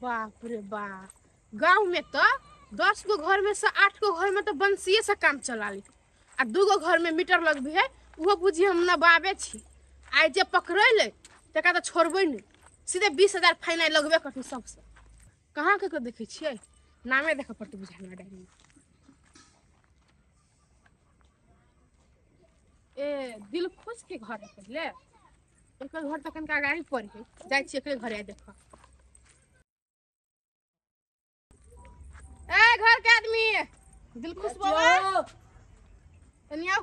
बाप रे बाप, गांव में तो 10 गो घर में से 8 गो घर में तो बंसिए से काम चला ली आ 2 गो घर में मीटर लग भी है वो बुझी हम नबाबे छी। आई जे पकड़े ले तका तो छोड़बे नहीं, सीधे 20,000 फाइन लगबे करती सबसे। कहाँ के देखे छिए, नामे देख पड़ते बुझा हमरा डायरी में। ए दिल खुश के घर है पहले, एक घर तक का गाड़ी पड़ी है, जाय छी एकरे घर आ देखो। ए घर के आदमी दिल खुश बाबा तनिया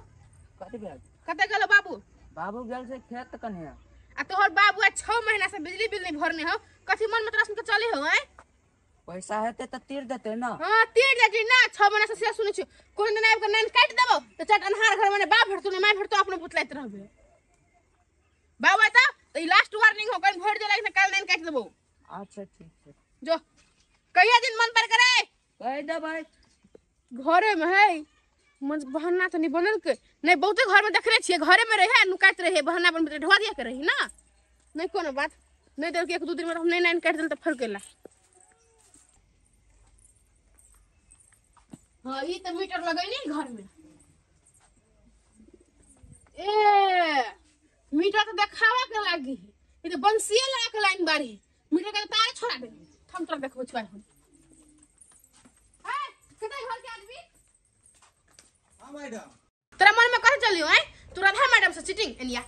कते गेलो बाबू? बाबू गेल से खेत कने आ तोहर बाबू 6 महीना से बिजली बिल नहीं भरने हो, कथी मन में तोरा सुन के चले हो? हैं पैसा हेते त तीर देते ना। हां तीर देती ना, 6 महीना से सुनै छी कोन दिन आब के नैन काट देबो त चट अनहार घर में बाप भरतु ने माय भरतु अपने पुतलाइत रहबे। बाबू त ई लास्ट वार्निंग हो, कल भर दे लागे त कल नैन काट देबो। अच्छा ठीक है, जो कहिया दिन मन पर करे कह दे भाई। घरे में है मन बहाना तो नहीं बनल के नहीं, बहुते घर में देखले छिए घरे में रहे नुकात रहे बहाना बन ढवा दिया के रही ना। नहीं कोनो बात नहीं देर के 1-2 दिन में हम नहीं नैन काट देल त फर गेला। हाँ ये तो मीटर लगैली घर में। ए मीटर तो देखावा के लागी, ये तो बंसिए लगा के लाइन बारी मीटर के तार छोड़ा दे। हम तो देखबो छुआ हम। ए कते घर के आदमी? हां मैडम तेरा मन में कहे चलियो हैं तू राधा मैडम से चीटिंग इनिया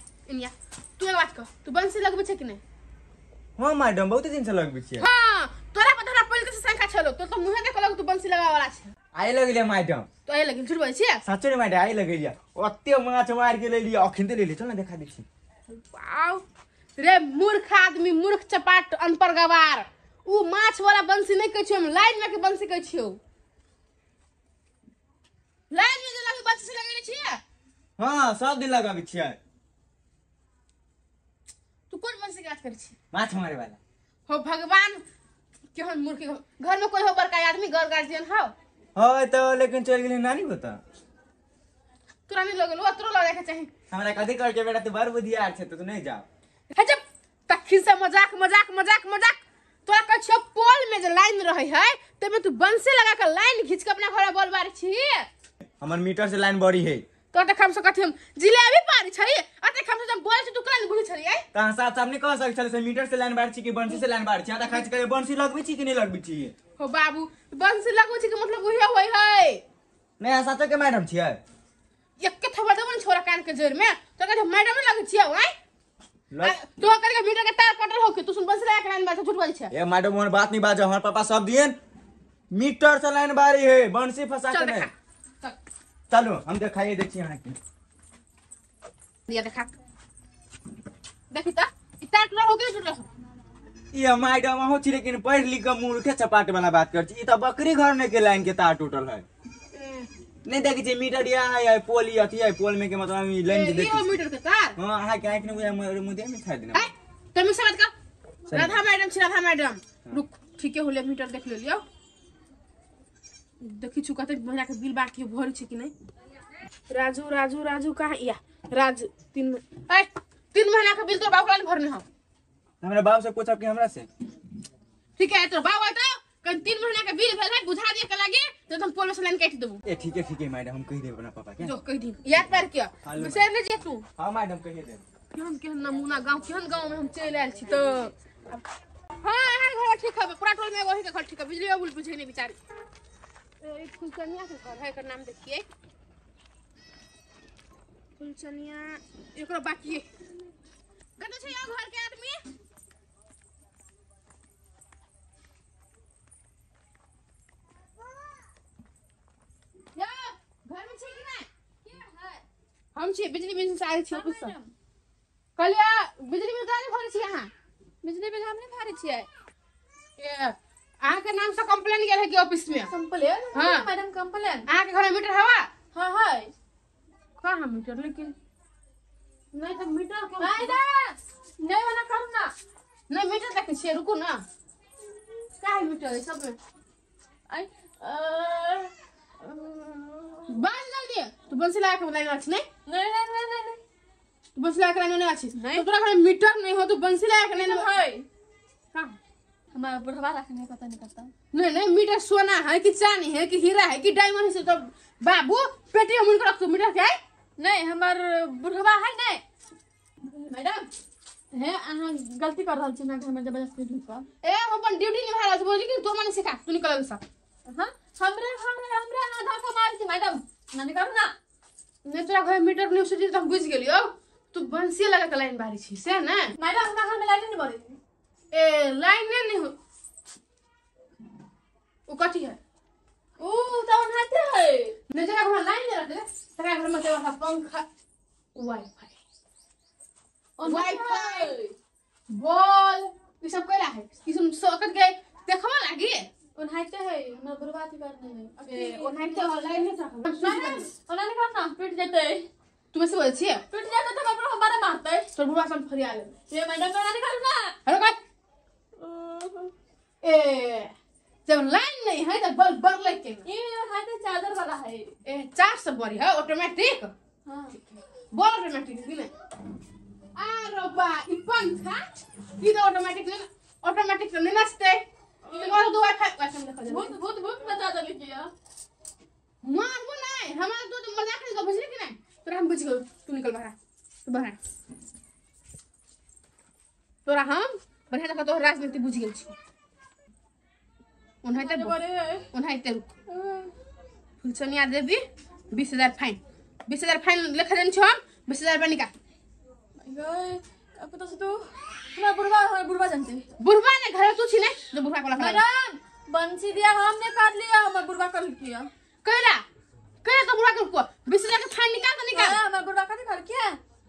तू एक बात कह, तू बंसी लगबे छ कि नहीं? हां मैडम बहुत दिन से लगबे छिए। हां तोरा पता पहले से शंका छलो तो मुंह देख लग तू बंसी लगावा वाला छ। आइ लगले मैडम तो आइ लगिल झूठ बोलै छिए? सच्चे रे मैडम आइ लगलिया ओते माछ मार के ले लिया अखिन ते ले ले, चल ना देखा दै छी। वाओ रे मूर्ख आदमी, मूर्ख चपाट अनपढ़ गवार, उ माछ वाला बंसी नहीं कहै छियो, हम लाइन में के बंसी कहै छियो। लाइन में जे लगे बंसी से लगेले छिए? हां सब दिन लगाबे छिए। तू कोन बंसी के बात करै छी? माछ मारे वाला। हो भगवान केहन मूर्ख, घर में कोई हो बड़का आदमी घर गार्जियन हो? हां तो लेकिन चल गेली नानी बता। तोरा नहीं लगल ओतरो लगे के चाहि। हमरा कथि कर के बेटा तू बार बुधियार छै तू नहीं जा। है जब तखिन से मजाक मजाक मजाक मजाक तोरा कह छियो पोल में जे लाइन रहे है ते में तू बंसी लगा के लाइन खींच के अपना घर बोल बारी छी। हमर मीटर से लाइन बड़ी है तो देख हम से कथि हम जिलेबी पारी छै अते हम से जब बोल छी तू कला नहीं बुझी छलिए। कहां साहब साहब ने कह सक छले से मीटर से लाइन बार छी कि बंसी से लाइन बार छी, आधा खर्च करे बंसी लगबे छी कि नहीं लगबे छी? हो बाबू बंसी लगबे छी के मतलब उहे होय है नहीं सच के मैडम छिए? एक के थवा देबन छोरा कान के जड़ में तो कह मैडम लगे छिए ओए तो करके मीटर के तार कटल हो के तू सुन बंसी लगा के लाइन बार झूठ बोल छै। ए मैडम मोर बात नहीं बाज, हमर पापा सब दिन मीटर से लाइन बारी है बंसी फंसा के नहीं। चलो हम दिखाइए देखिए यहां की दिया देखा देखी त इतना टूटा हो गया टूटा। ये मैडम हो छी लेकिन पढ़ लिख के मूर्ख चपाट वाला बात कर छी। ई तो बकरी घर ने के लाइन के तार टूटल है। नहीं देखी छी मीटर या पोल या थी पोल में के मतलब हम लाइन देखी ये मीटर के तार। हां आहा के आंख ने मुदे में खा देना। तुम से बात कर राधा मैडम छी, राधा मैडम रुक ठीक है होले मीटर देख ले लियो देखी छु कते महीना के बिल बाकी भरी छै कि नहीं। राजू राजू राजू कहां या राजू 3 महीना का बिल तो बाबू वाला भरने हो। हमरा बाप से पूछब कि हमरा से ठीक है तो बाबू तो कल 3 महीना का बिल भेल है बुझा दिए के लागे तो तुम पोल में से लाइन काट देबो। ए ठीक है मैडम हम कह देब अपना पापा के। जो कह दी याद कर के विषय ले जे तू। हां मैडम कह दे केहन नमूना केहन गांव में हम चल आयल छी तो हां घर ठीक है पूरा टोल में वही के घर ठीक है बिजली बुल बुझे नहीं बेचारी। ए फुलचनिया के घर है, एकर नाम देखिए फुलचनिया एकरो बाकी है कते छै यो घर के आदमी? या घर में छै कि नहीं? के है? हम छी बिजली बिल से आयल छी ऑफिस से। कलिया बिजली बिल काहे भरै छी अहाँ? बिजली बिल हम नहीं भरै छियै। ए अहाँ के नाम से कंप्लेन गेल है कि ऑफिस में? कंप्लेन? हां मैडम कंप्लेन। अहाँ के घर में मीटर हवा? हां है। कहां मीटर लेकिन नहीं तो मीटर के नहीं वाला करू ना। नहीं मीटर देखे छियै रुकू ना काहे मीटर है सब में आई बांध जल्दी तू बंसी लगा के लाइन अछि नहीं नहीं तू बंसी लगा के लाइन नहीं अछि तो तोरा घर में मीटर नहीं हो तो बंसी लगा के लाइन है। कहां हमारा बुढ़वा रखने पता नहीं करता। नहीं नहीं, मीटर सोना है कि चांदी है कि हीरा है कि डायमंड है से तो बाबू पेटी में रख तू मीटर के नहीं हमार बुढ़वा है नहीं। मैडम है अहाँ गलती कर रहल छी ना घर में जबरदस्ती ढुकब। ए हम अपन ड्यूटी निभा रहल छी, बोली कि तू माने सिखा तू निकल सब। हां हमरा ना धक्का मार छी मैडम ना निकल ना। नहीं तोरा घर मीटर न्यूज से तो हम बुझ गेलियो तू बंसी लगा के लाइन बारी छी से ना। मैडम हमरा घर में लाइट नहीं बड़ी। ए लाइन नहीं हो वो कथी है ओ तो नहाते है नहीं जगह घर लाइन नहीं रहते तेरा घर में तेरा पंखा वाईफाई वाईफाई बॉल ये सब कैला है किसम सॉकेट के देखवा लागी नहाते है मैं बर्बाद करने ए ओनाइते लाइन नहीं था ओना नहीं करना टूट जाते। तुम्हें से बोल छी टूट जाते तो बाप हमारा मारते तोर बुआ सब फरिया ले ये मैडम ओना नहीं करना। हेलो काय ए जब लाइन नहीं है तो बल्ब बल्ब लेके ये नहाते चार्जर वाला है। ए चार्ज से बड़ी है ऑटोमेटिक हां बॉल ऑटोमेटिक नहीं आ रोबा ई पंखा ई तो ऑटोमेटिक तो नहीं नचते और दो वाईफाई वैसे देखो जरा बहुत बता दे किया मार वो नहीं हमारा तो मजाक नहीं कर बुझली कि नहीं तोरा हम बुझ गए तू निकल बाहर तू बाहर तोरा हम बढ़िया तक तो राजनीति बुझ गेल छी उन्हाइते रुक फुलसनिया देवी 20,000 फाइन 20,000 फाइन लिखा देन छ हम 20,000 रुपया निकाल अब तो तू हमारा बुढ़वा जानते बुढ़वा ने घर तू छी ने जो बुढ़वा को लखा मैडम बंसी दिया हमने काट लिया हमारा बुढ़वा कर किया कहला तो बुढ़वा को 20,000 का फाइन निकाल तो निकाल हमारा बुढ़वा का कर किया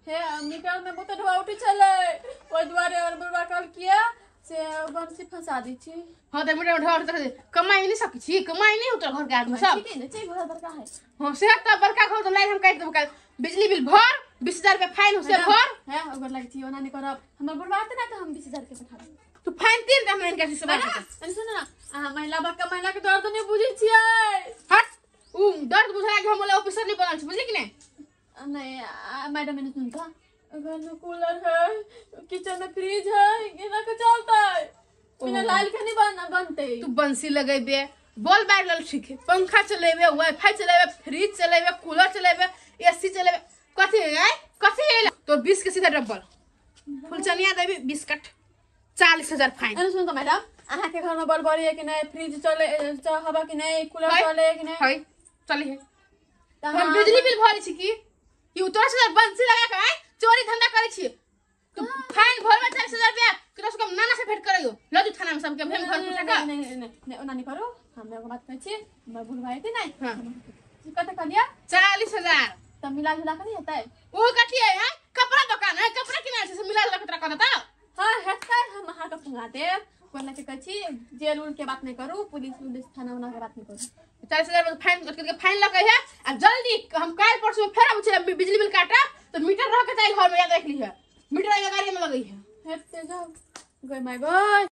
है निकाल में बहुत ढवा उठी चले ओइ द्वारे और बुढ़वा कर किया से बंसी फंसा दी छी। हां त मुटे ढोर तक कमाई नहीं सकी छी कमाई नहीं उतर घर के आदमी सब ठीक है ना चाहिए बहुत बड़का है। हां से त बड़का घर तो लाइन हम काट देब कल बिजली बिल भर 20,000 रुपया फाइन से भर है अगर लगी थी ओना नहीं करब हमारा बुढ़वा आते ना तो हम 20,000 के बैठा तू फाइन तीन हम इनका से बात अरे सुन ना महिला बक्का महिला के दर्द नहीं बुझी छिए हट उ दर्द बुझला के हम वाला ऑफिसर नहीं बनल छी बुझली कि नहीं नहीं मैडम मैंने सुनता घर में कूलर है किचन में फ्रिज है ये ना चलता है बिना लाइट के नहीं बनते। तू बंसी लगेबे बॉल बैग लल ठीक है पंखा चलेबे वाईफाई चलेबे फ्रिज चलेबे कूलर चलेबे एसी चलेबे कथि है तो 20 के सीधा डबल फुलचनिया देवी 20 कट 40,000 फाइन। अरे सुन तो मैडम अहाँ के घर में बड़बड़ी है कि नहीं फ्रिज चले हवा कि नहीं कूलर चले कि नहीं है चली है हम बिजली बिल भरी छी कि उतर से बंसी लगा के चोरी धंधा करे छी तो फाइन भरबे 40,000 रुपया कि उसको नाना से भेंट करियो लो तू थाना में सबके हम घर पूछा का नहीं ओना नहीं करो हम एगो बात कहै छी मैं भूलवाई थी नहीं हां कत कलिया 40,000 तब मिला जुला के नहीं होता है वो कथि है कपड़ा दुकान है कपड़ा किनारे से मिला जुला के तोरा कहता हां हेता हम अहाँ के फंगा दे कोना के कहै छी जेल उल के बात नहीं करू पुलिस थाना उना के बात नहीं करू 40,000 फाइन करके फाइन लगे है अब जल्दी हम काल परसों फेर अब छे बिजली बिल काटा तो मीटर रह के चाहिए घर में याद रख ली है मीटर गाड़ी में लगी है हेते जाओ गई माय गॉड।